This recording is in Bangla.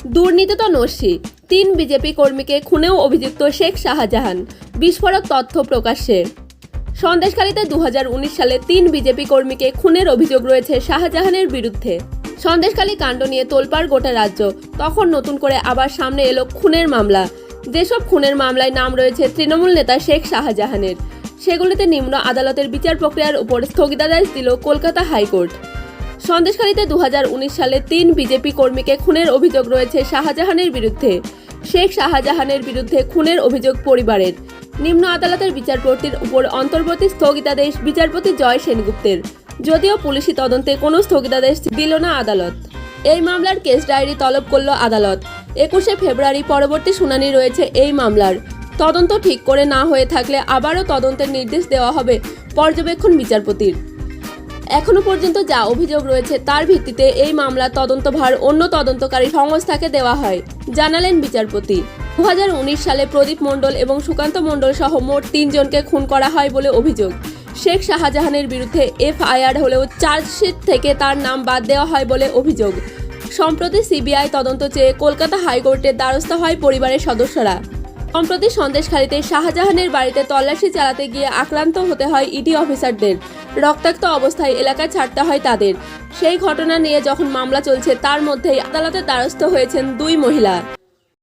দুর্নীতিতে নস্যি 3 বিজেপি কর্মীকে খুনেও অভিযুক্ত শেখ শাহজাহান, বিস্ফোরক তথ্য প্রকাশ্যে। সন্দেশখালীতে 2019 সালে 3 বিজেপি কর্মীকে খুনের অভিযোগ রয়েছে শাহজাহানের বিরুদ্ধে। সন্দেশখালী কাণ্ড নিয়ে তোলপাড় গোটা রাজ্য। তখন নতুন করে আবার সামনে এলো খুনের মামলা। যেসব খুনের মামলায় নাম রয়েছে তৃণমূল নেতা শেখ শাহজাহানের, সেগুলিতে নিম্ন আদালতের বিচার প্রক্রিয়ার উপর স্থগিতাদেশ দিল কলকাতা হাইকোর্ট। সন্দেশখালীতে 2019 সালে 3 বিজেপি কর্মীকে খুনের অভিযোগ রয়েছে শাহজাহানের বিরুদ্ধে। শেখ শাহজাহানের বিরুদ্ধে খুনের অভিযোগ পরিবারের। নিম্ন আদালতের বিচারপতির উপর অন্তর্বর্তী স্থগিতাদেশ বিচারপতি জয় সেনগুপ্তের। যদিও পুলিশি তদন্তে কোনো স্থগিতাদেশ দিল না আদালত। এই মামলার কেস ডায়েরি তলব করল আদালত। 21শে ফেব্রুয়ারি পরবর্তী শুনানি রয়েছে এই মামলার। তদন্ত ঠিক করে না হয়ে থাকলে আবারও তদন্তের নির্দেশ দেওয়া হবে পর্যবেক্ষণ বিচারপতির। এখনো পর্যন্ত যা অভিযোগ রয়েছে তার ভিত্তিতে এই মামলার তদন্তভার অন্য তদন্তকারী সংস্থাকে দেওয়া হয়, জানালেন বিচারপতি। 2019 সালে প্রদীপ মণ্ডল এবং সুকান্ত মণ্ডল সহ মোট 3 জনকে খুন করা হয় বলে অভিযোগ। শেখ শাহজাহানের বিরুদ্ধে এফআইআর হলেও চার্জশিট থেকে তার নাম বাদ দেওয়া হয় বলে অভিযোগ। সম্প্রতি সিবিআই তদন্ত চেয়ে কলকাতা হাইকোর্টের দ্বারস্থ হয় পরিবারের সদস্যরা। সম্প্রতি সন্দেশখালীতে শাহজাহানের বাড়িতে তল্লাশি চালাতে গিয়ে আক্রান্ত হতে হয় ইডি অফিসারদের। রক্তাক্ত অবস্থায় এলাকা ছাড়তে হয় তাদের। সেই ঘটনা নিয়ে যখন মামলা চলছে তার মধ্যেই আদালতের দ্বারস্থ হয়েছেন 2 মহিলা।